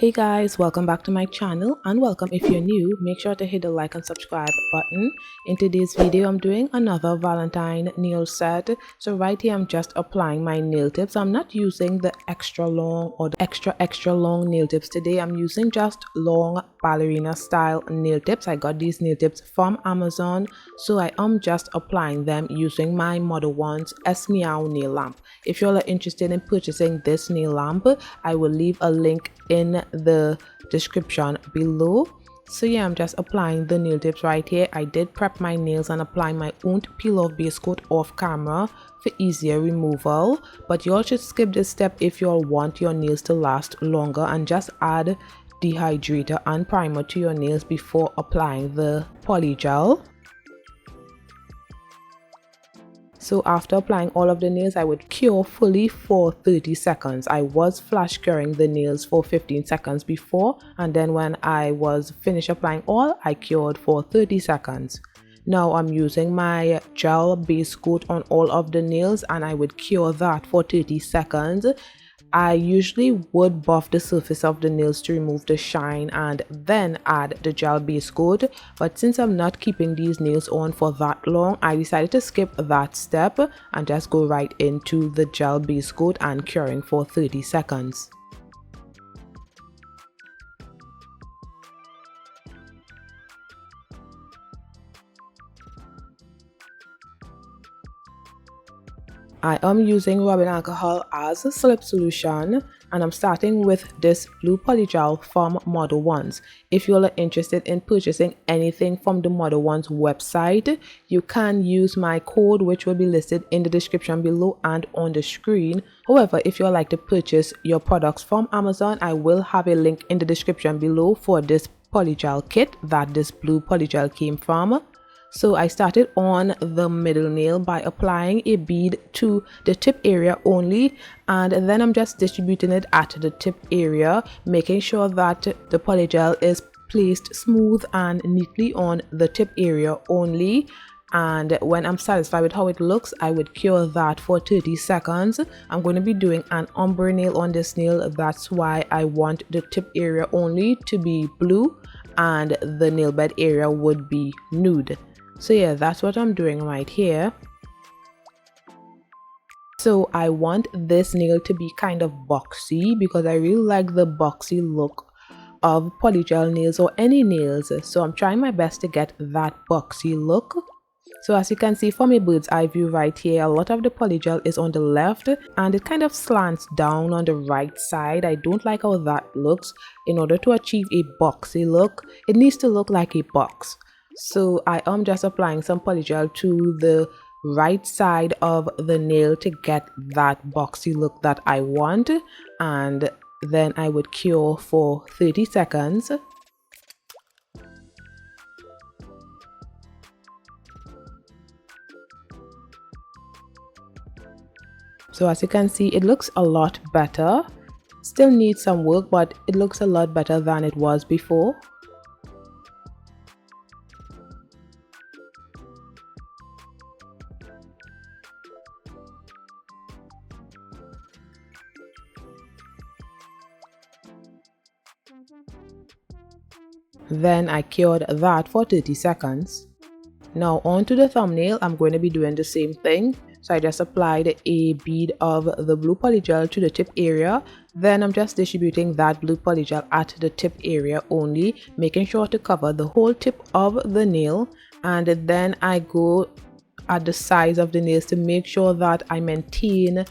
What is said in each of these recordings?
Hey guys, welcome back to my channel, and welcome if you're new. Make sure to hit the like and subscribe button. In today's video I'm doing another Valentine nail set. So right here I'm just applying my nail tips. I'm not using the extra long or the extra long nail tips today. I'm using just long ballerina style nail tips. I got these nail tips from Amazon, so I am just applying them using my Modelones nail lamp. If you're interested in purchasing this nail lamp, I will leave a link in the description below. So yeah, I'm just applying the nail tips right here. I did prep my nails and apply my own peel off base coat off camera for easier removal, but you all should skip this step if you all want your nails to last longer, and just add dehydrator and primer to your nails before applying the polygel. So after applying all of the nails, I would cure fully for 30 seconds. I was flash curing the nails for 15 seconds before, and then when I was finished applying all, I cured for 30 seconds. Now I'm using my gel base coat on all of the nails, and I would cure that for 30 seconds. I usually would buff the surface of the nails to remove the shine and then add the gel base coat, but since I'm not keeping these nails on for that long, I decided to skip that step and just go right into the gel base coat and curing for 30 seconds. I am using rubbing alcohol as a slip solution, and I'm starting with this blue polygel from Modelones. If you're interested in purchasing anything from the Modelones website, you can use my code, which will be listed in the description below and on the screen. However, if you'd like to purchase your products from Amazon, I will have a link in the description below for this polygel kit that this blue polygel came from. So I started on the middle nail by applying a bead to the tip area only, and then I'm just distributing it at the tip area, making sure that the polygel is placed smooth and neatly on the tip area only. And when I'm satisfied with how it looks, I would cure that for 30 seconds. I'm going to be doing an ombre nail on this nail. That's why I want the tip area only to be blue and the nail bed area would be nude. So yeah, that's what I'm doing right here. So I want this nail to be kind of boxy because I really like the boxy look of polygel nails or any nails. So I'm trying my best to get that boxy look. So as you can see from a bird's eye view right here, a lot of the polygel is on the left and it kind of slants down on the right side. I don't like how that looks. In order to achieve a boxy look, it needs to look like a box. So I am just applying some polygel to the right side of the nail to get that boxy look that I want, and then I would cure for 30 seconds. So as you can see, it looks a lot better. Still needs some work, but it looks a lot better than it was before. Then I cured that for 30 seconds. Now onto the thumbnail, I'm going to be doing the same thing. So I just applied a bead of the blue polygel to the tip area. Then I'm just distributing that blue polygel at the tip area only, making sure to cover the whole tip of the nail. And then I go at the sides of the nails to make sure that I maintain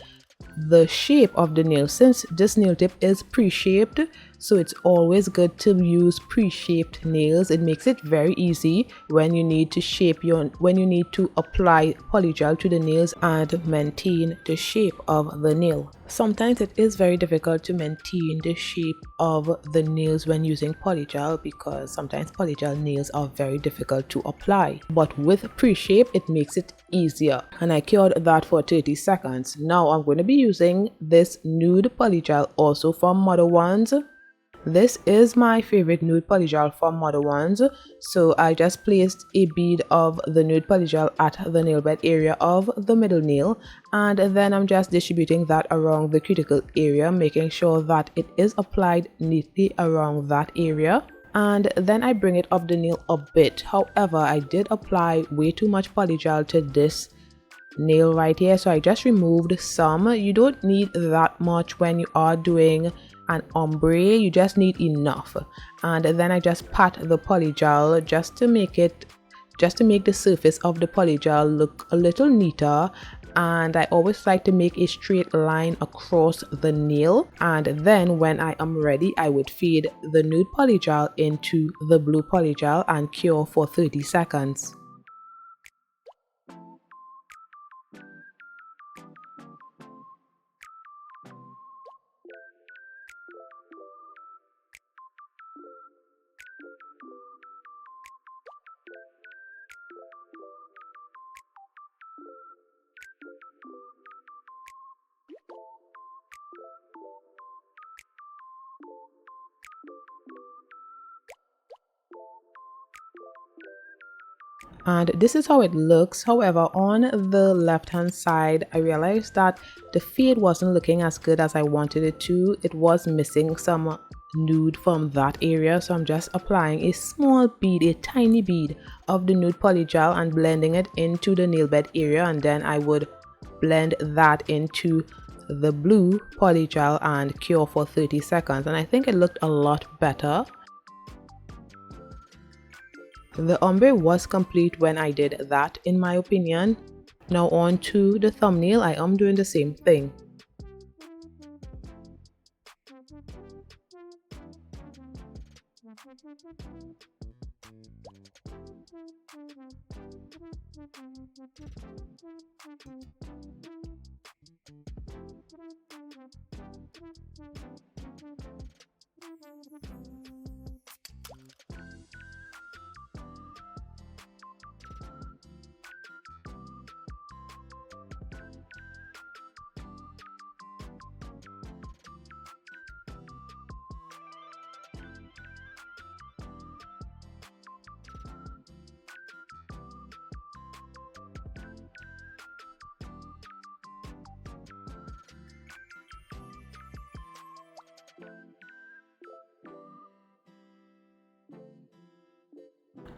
the shape of the nail. Since this nail tip is pre-shaped, so it's always good to use pre-shaped nails. It makes it very easy when you need to apply polygel to the nails and maintain the shape of the nail. Sometimes it is very difficult to maintain the shape of the nails when using polygel because sometimes polygel nails are very difficult to apply, but with pre-shape it makes it easier. And I cured that for 30 seconds. Now I'm going to be using this nude polygel also from Modelones. This is my favorite nude polygel from Modelones. So I just placed a bead of the nude polygel at the nail bed area of the middle nail, and then I'm just distributing that around the cuticle area, making sure that it is applied neatly around that area. And then I bring it up the nail a bit. However, I did apply way too much polygel to this nail right here, so I just removed some. You don't need that much when you are doing an ombre, you just need enough. And then I just pat the polygel just to make the surface of the polygel look a little neater. And I always like to make a straight line across the nail, and then when I am ready, I would feed the nude polygel into the blue polygel and cure for 30 seconds. And this is how it looks. However, on the left hand side, I realized that the fade wasn't looking as good as I wanted it to. It was missing some nude from that area, so I'm just applying a small bead, a tiny bead of the nude polygel and blending it into the nail bed area, and then I would blend that into the blue polygel and cure for 30 seconds, and I think it looked a lot better. The ombre was complete when I did that, in my opinion. Now on to the thumbnail, I am doing the same thing.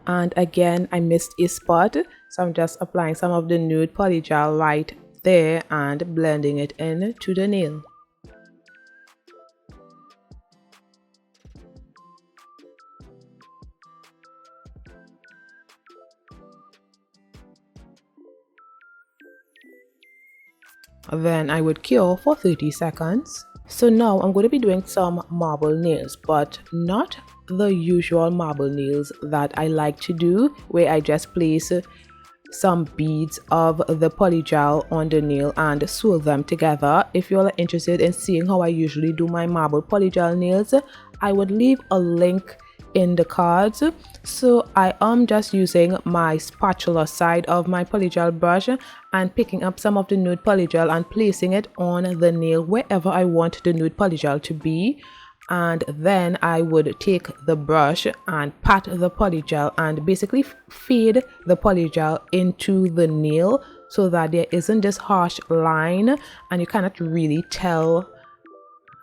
And again, I missed a spot, so I'm just applying some of the nude polygel right there and blending it in to the nail. Then I would cure for 30 seconds. So now I'm going to be doing some marble nails, but not the usual marble nails that I like to do, where I just place some beads of the polygel on the nail and swirl them together. If you're interested in seeing how I usually do my marble polygel nails, I would leave a link in the cards. So I am just using my spatula side of my polygel brush and picking up some of the nude polygel and placing it on the nail wherever I want the nude polygel to be. And then I would take the brush and pat the polygel and basically fade the polygel into the nail so that there isn't this harsh line and you cannot really tell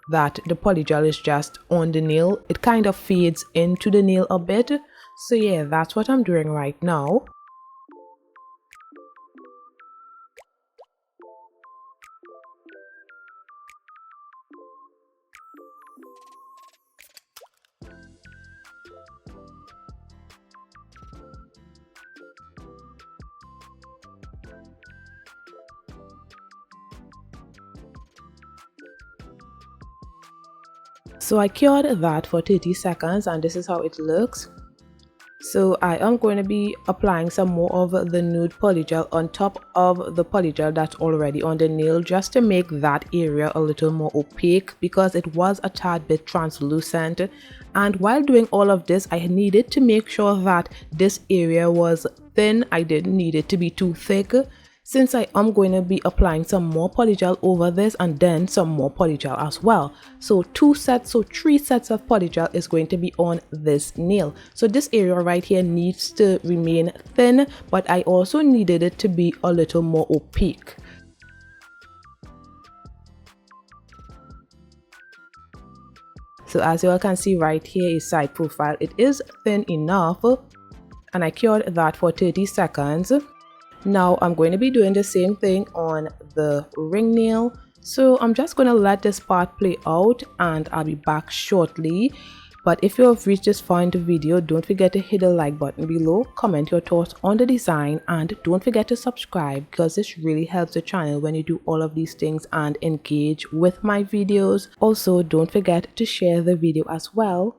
that the polygel is just on the nail. It kind of fades into the nail a bit. So yeah, that's what I'm doing right now. So I cured that for 30 seconds and this is how it looks. So I am going to be applying some more of the nude polygel on top of the polygel that's already on the nail, just to make that area a little more opaque because it was a tad bit translucent. And while doing all of this, I needed to make sure that this area was thin. I didn't need it to be too thick. since I am going to be applying some more polygel over this and then some more polygel as well. So 3 sets of polygel is going to be on this nail. So this area right here needs to remain thin, but I also needed it to be a little more opaque. So as you all can see right here is side profile. It is thin enough, and I cured that for 30 seconds. Now I'm going to be doing the same thing on the ring nail. So I'm just going to let this part play out and I'll be back shortly. But if you have reached this far in the video, don't forget to hit the like button below, comment your thoughts on the design, and don't forget to subscribe because this really helps the channel when you do all of these things and engage with my videos. Also, don't forget to share the video as well.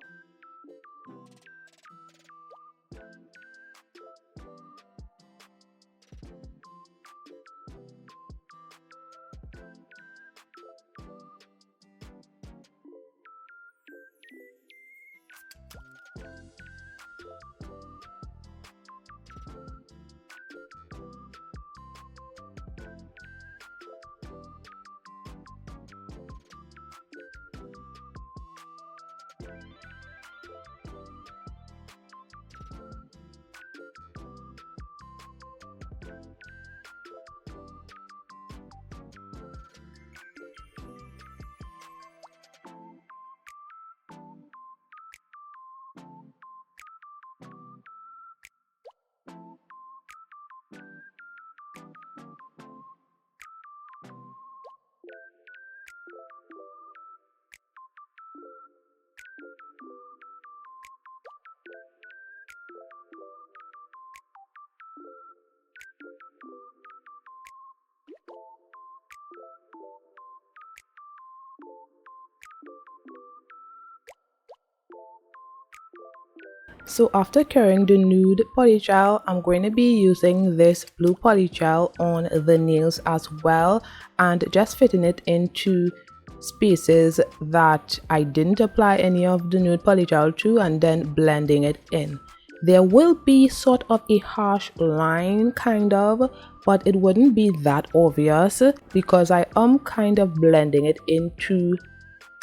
So after curing the nude polygel, I'm going to be using this blue polygel on the nails as well and just fitting it into spaces that I didn't apply any of the nude polygel to and then blending it in. There will be sort of a harsh line kind of, but it wouldn't be that obvious because I am kind of blending it into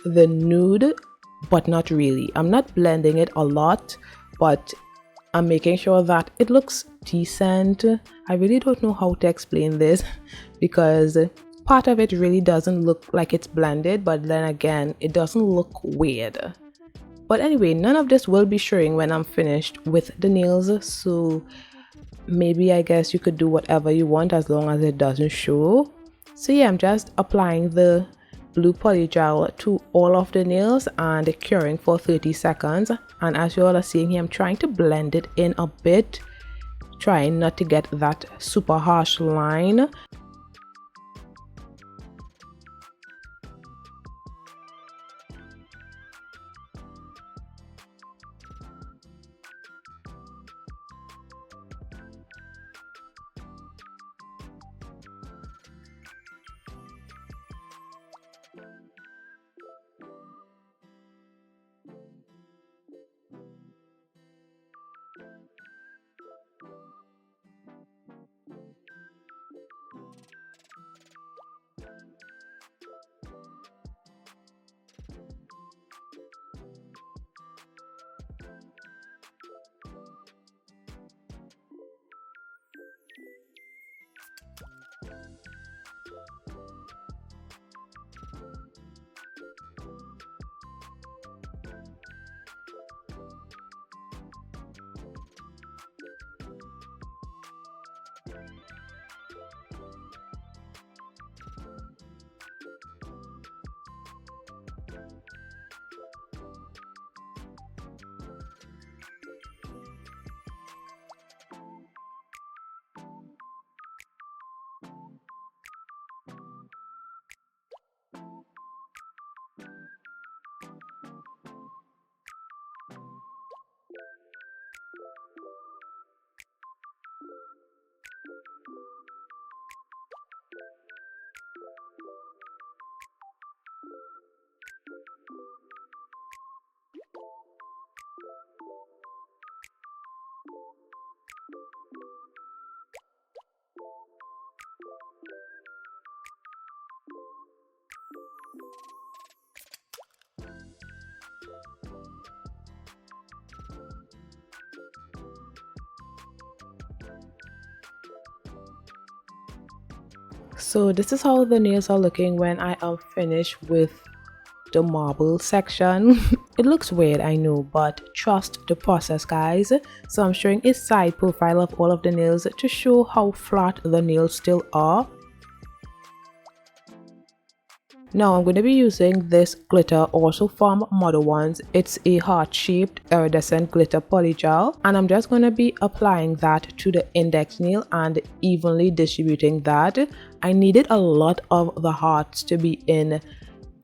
the nude, but not really. I'm not blending it a lot, but I'm making sure that it looks decent. I really don't know how to explain this because part of it really doesn't look like it's blended, but then again, it doesn't look weird. But anyway, none of this will be showing when I'm finished with the nails, so maybe I guess you could do whatever you want as long as it doesn't show. So yeah, I'm just applying the blue polygel to all of the nails and curing for 30 seconds. And as you all are seeing here, I'm trying to blend it in a bit, trying not to get that super harsh line. So this is how the nails are looking when I am finished with the marble section. It looks weird, I know, but trust the process, guys. So I'm showing a side profile of all of the nails to show how flat the nails still are. Now I'm going to be using this glitter, also from Modelones. It's a heart-shaped iridescent glitter polygel, and I'm just going to be applying that to the index nail and evenly distributing that. I needed a lot of the hearts to be in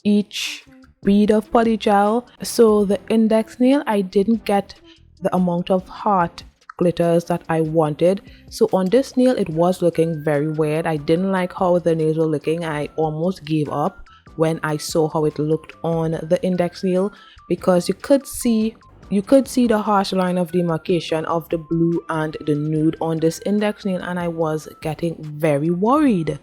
each bead of polygel, so the index nail I didn't get the amount of heart glitters that I wanted. So on this nail it was looking very weird. I didn't like how the nails were looking. I almost gave up when I saw how it looked on the index nail, because you could see the harsh line of demarcation of the blue and the nude on this index nail, and I was getting very worried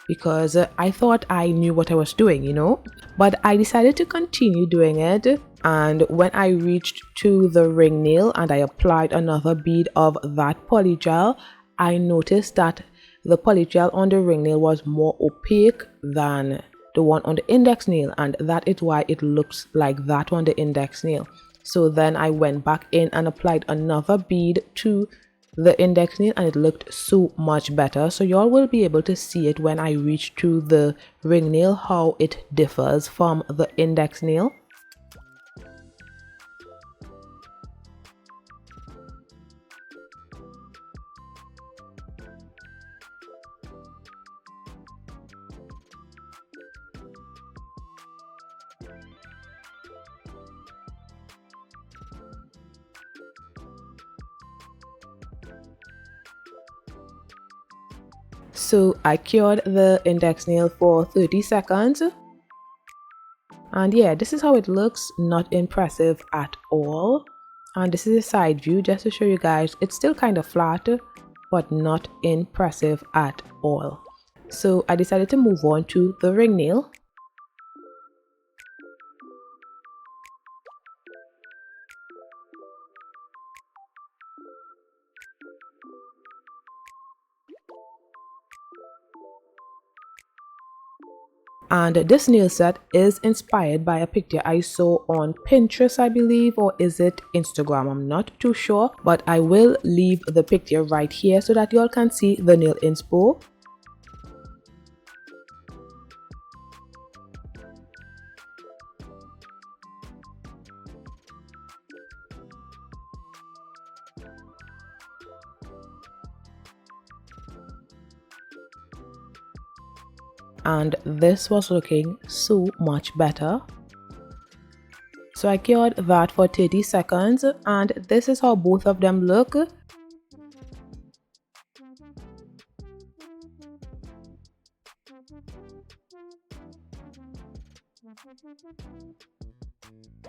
because I thought I knew what I was doing, you know. But I decided to continue doing it, and when I reached to the ring nail and I applied another bead of that polygel, I noticed that the polygel on the ring nail was more opaque than the one on the index nail, and that is why it looks like that on the index nail. So then I went back in and applied another bead to the index nail, and it looked so much better. So y'all will be able to see it when I reach to the ring nail, how it differs from the index nail. So I cured the index nail for 30 seconds. And yeah, this is how it looks. Not impressive at all. And this is a side view just to show you guys. It's still kind of flat, but not impressive at all. So I decided to move on to the ring nail. And this nail set is inspired by a picture I saw on Pinterest, I believe, or is it Instagram? I'm not too sure, but I will leave the picture right here so that y'all can see the nail inspo. And this was looking so much better. So I cured that for 30 seconds, and this is how both of them look.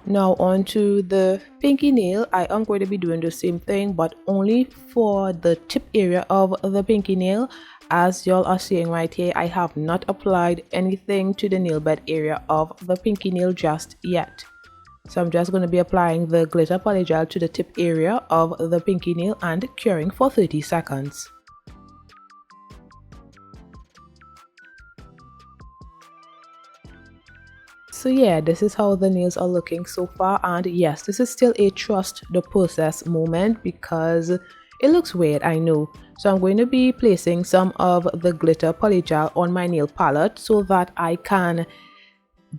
Now on to the pinky nail. I am going to be doing the same thing, but only for the tip area of the pinky nail. As y'all are seeing right here, I have not applied anything to the nail bed area of the pinky nail just yet. So I'm just going to be applying the glitter polygel to the tip area of the pinky nail and curing for 30 seconds. So yeah, this is how the nails are looking so far, and yes, this is still a trust the process moment because it looks weird, I know. So I'm going to be placing some of the glitter polygel on my nail palette so that I can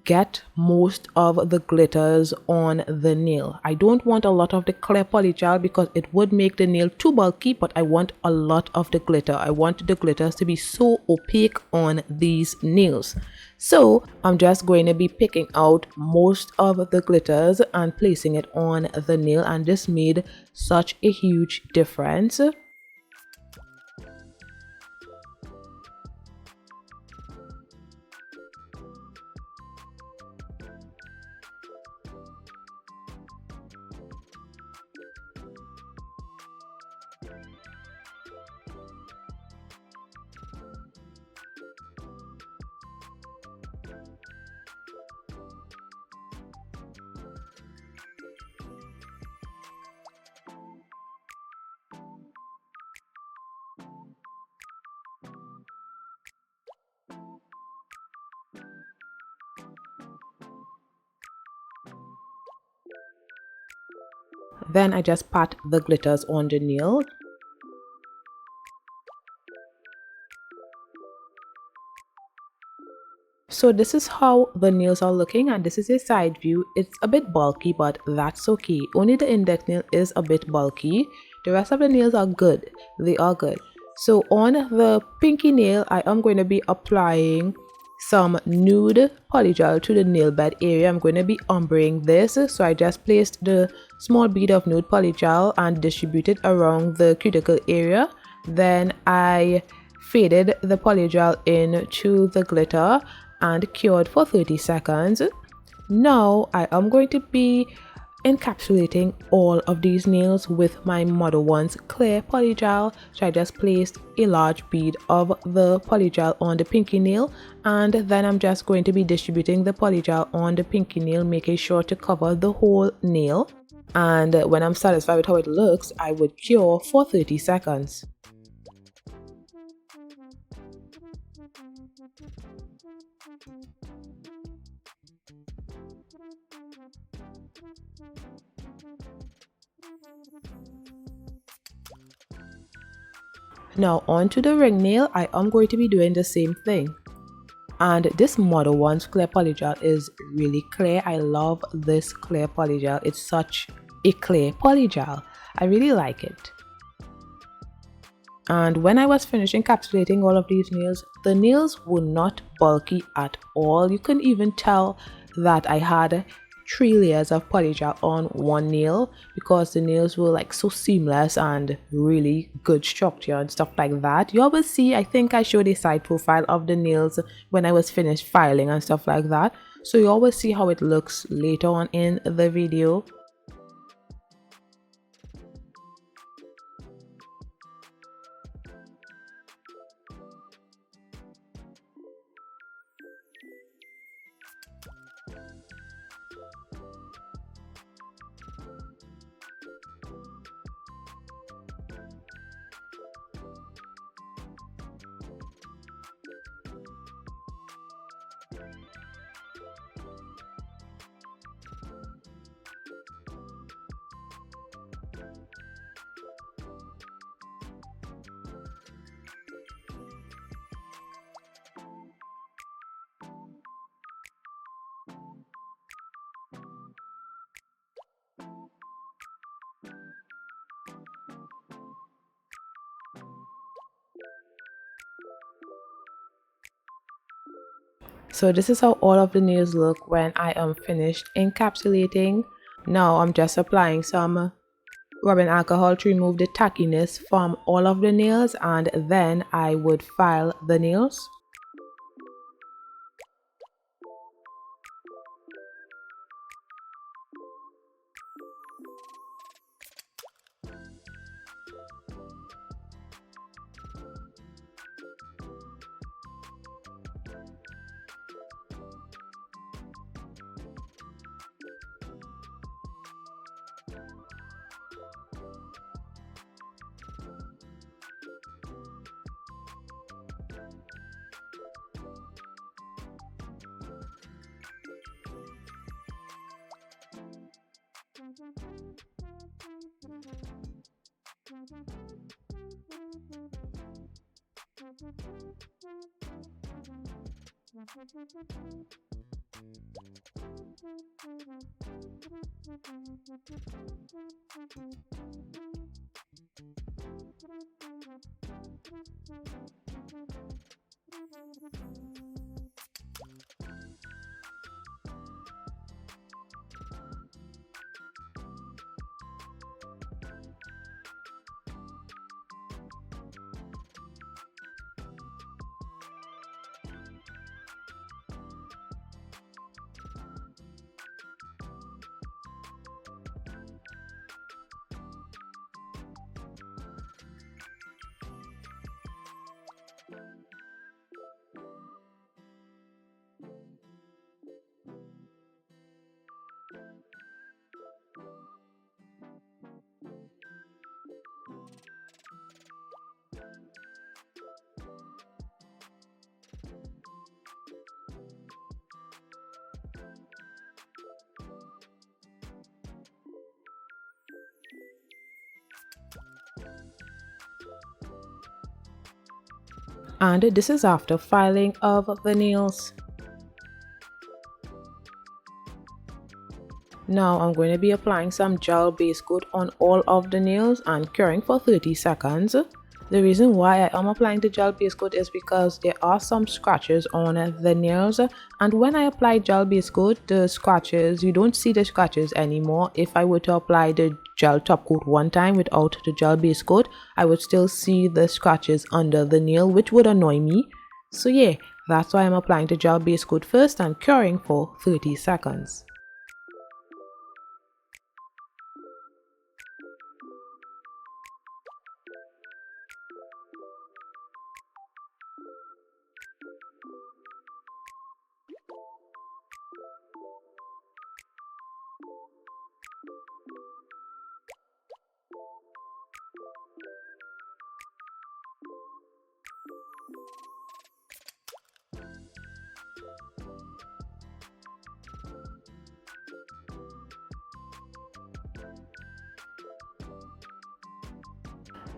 get most of the glitters on the nail. I don't want a lot of the clear polygel because it would make the nail too bulky, but I want a lot of the glitter. I want the glitters to be so opaque on these nails. So I'm just going to be picking out most of the glitters and placing it on the nail, and this made such a huge difference. Then I just pat the glitters on the nail. So this is how the nails are looking, and this is a side view. It's a bit bulky, but that's okay. Only the index nail is a bit bulky. The rest of the nails are good. They are good. So on the pinky nail, I am going to be applying some Nude Polygel to the nail bed area. I'm going to be ombreing this. So I just placed the small bead of Nude Polygel and distributed around the cuticle area. Then I faded the polygel into the glitter and cured for 30 seconds. Now I am going to be encapsulating all of these nails with my Modelones clear polygel. So I just placed a large bead of the polygel on the pinky nail, and then I'm just going to be distributing the polygel on the pinky nail, making sure to cover the whole nail. And when I'm satisfied with how it looks, I would cure for 30 seconds. Now onto the ring nail, I am going to be doing the same thing. And this Modelones clear polygel is really clear. I love this clear polygel. It's such a clear polygel. I really like it. And when I was finished encapsulating all of these nails, the nails were not bulky at all. You can even tell that I had 3 layers of polygel on one nail because the nails were like so seamless and really good structure and stuff like that. You always see, I think I showed a side profile of the nails when I was finished filing and stuff like that. So you always see how it looks later on in the video. So this is how all of the nails look when I am finished encapsulating. Now I'm just applying some rubbing alcohol to remove the tackiness from all of the nails, and then I would file the nails. And this is after filing of the nails. Now I'm going to be applying some gel base coat on all of the nails and curing for 30 seconds. The reason why I am applying the gel base coat is because there are some scratches on the nails, and when I apply gel base coat, the scratches, you don't see the scratches anymore. If I were to apply the gel top coat one time without the gel base coat, I would still see the scratches under the nail, which would annoy me. So yeah, that's why I'm applying the gel base coat first and curing for 30 seconds.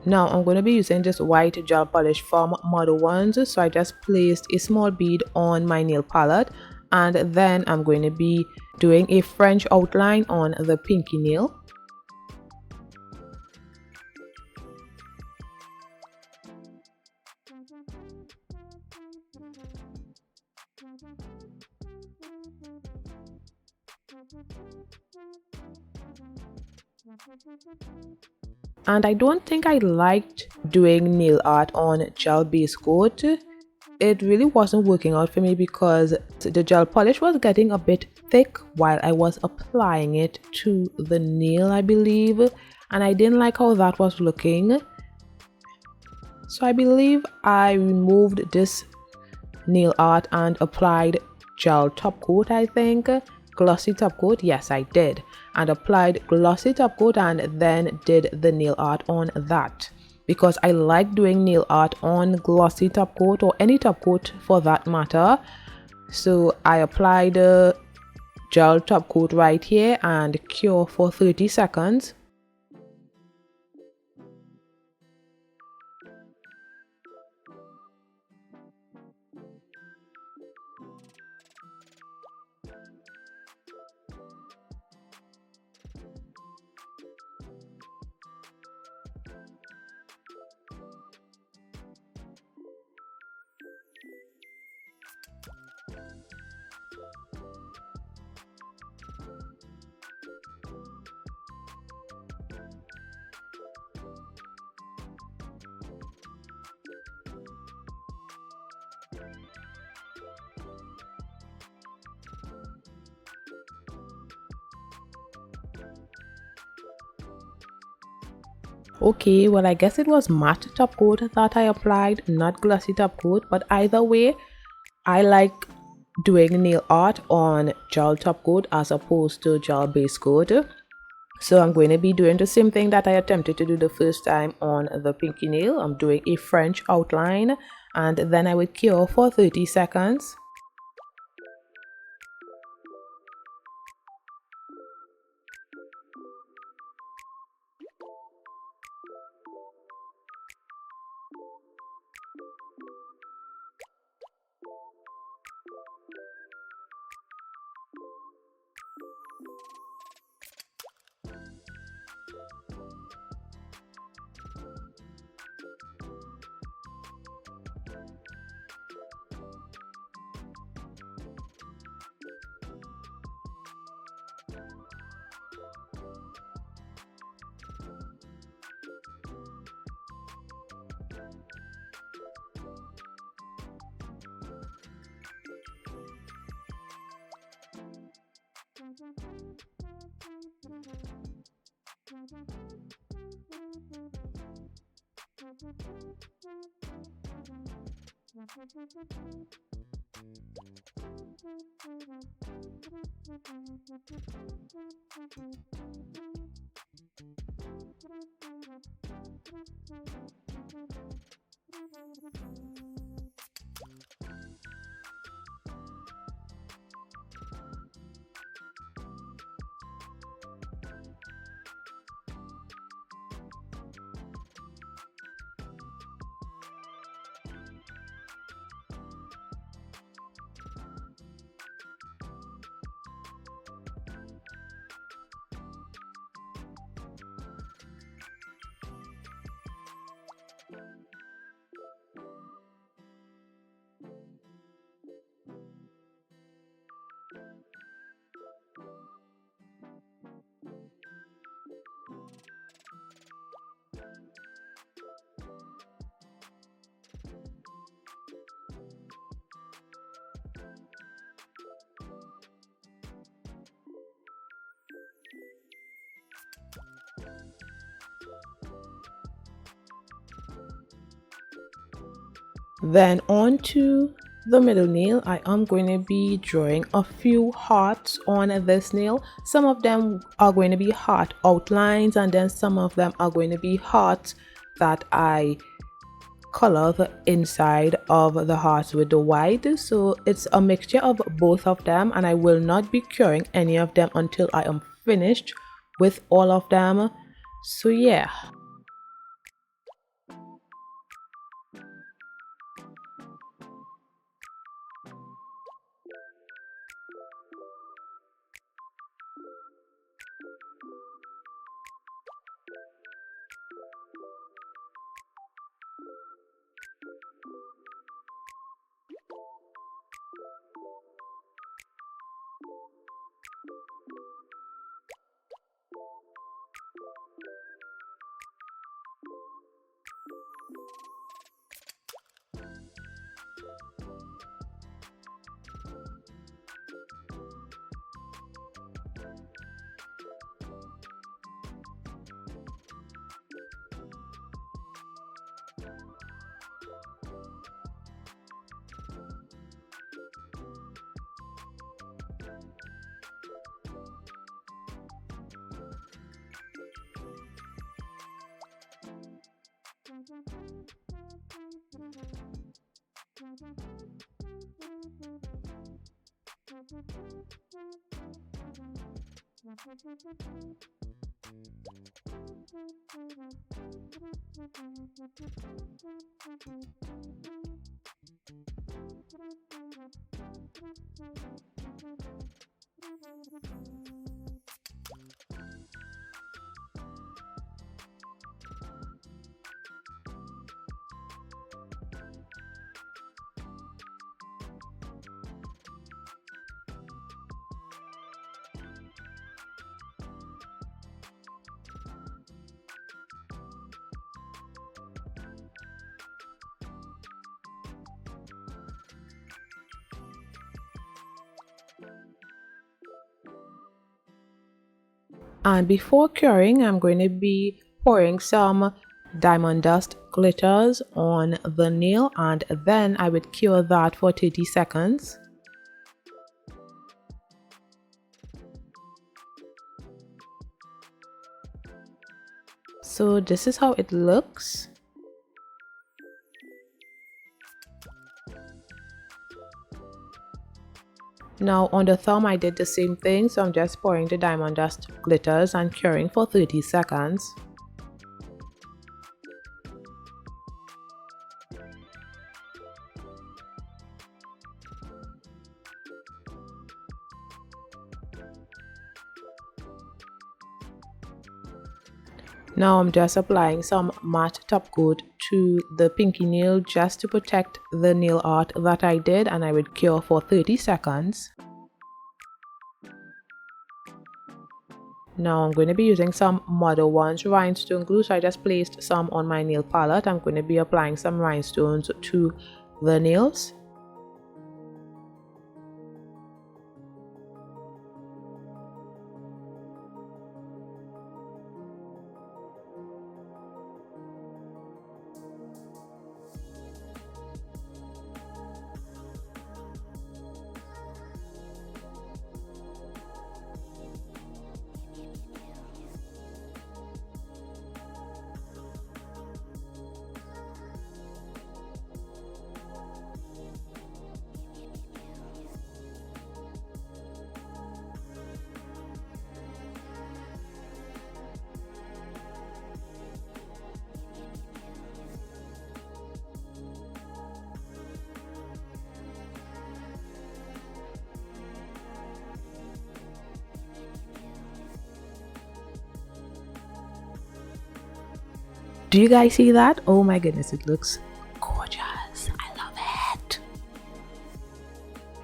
Now I'm going to be using this white gel polish from Modelones, so I just placed a small bead on my nail palette, and then I'm going to be doing a French outline on the pinky nail. And I don't think I liked doing nail art on gel base coat. It really wasn't working out for me because the gel polish was getting a bit thick while I was applying it to the nail, I believe, and I didn't like how that was looking. So I believe I removed this nail art and applied gel top coat, I think. Glossy top coat, yes I did, and applied glossy top coat and then did the nail art on that, because I like doing nail art on glossy top coat or any top coat for that matter. So I applied the gel top coat right here and cure for 30 seconds. Okay, well I guess it was matte top coat that I applied, not glossy top coat, but either way, I like doing nail art on gel top coat as opposed to gel base coat. So I'm going to be doing the same thing that I attempted to do the first time on the pinky nail. I'm doing a French outline and then I will cure for 30 seconds. Then on to the middle nail. I am going to be drawing a few hearts on this nail. Some of them are going to be heart outlines, and then some of them are going to be hearts that I color the inside of the hearts with the white. So it's a mixture of both of them, and I will not be curing any of them until I am finished with all of them. So yeah. And before curing, I'm going to be pouring some diamond dust glitters on the nail, and then I would cure that for 30 seconds. So this is how it looks. Now on the thumb I did the same thing, so I'm just pouring the diamond dust glitters and curing for 30 seconds. Now I'm just applying some matte top coat to the pinky nail just to protect the nail art that I did, and I would cure for 30 seconds. Now I'm going to be using some Modelones rhinestone glue, so I just placed some on my nail palette. I'm going to be applying some rhinestones to the nails. Do you guys see that? Oh my goodness, it looks gorgeous. I love it.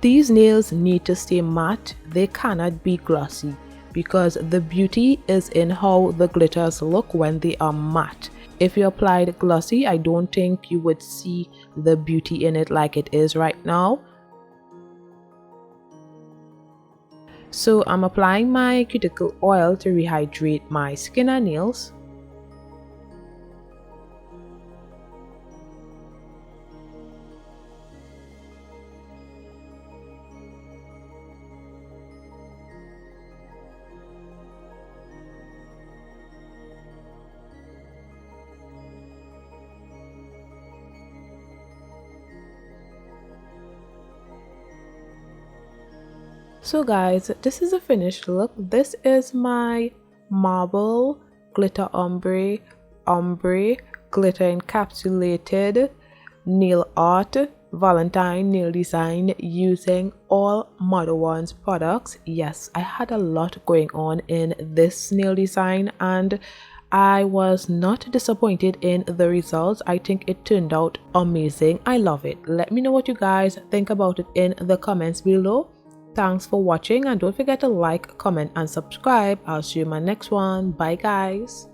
These nails need to stay matte. They cannot be glossy because the beauty is in how the glitters look when they are matte. If you applied glossy, I don't think you would see the beauty in it like it is right now. So I'm applying my cuticle oil to rehydrate my skin and nails. So guys, this is a finished look. This is my marble glitter ombre glitter encapsulated nail art Valentine nail design using all Modelones products. Yes, I had a lot going on in this nail design and I was not disappointed in the results. I think it turned out amazing. I love it. Let me know what you guys think about it in the comments below. Thanks for watching and don't forget to like, comment and subscribe. I'll see you in my next one. Bye guys.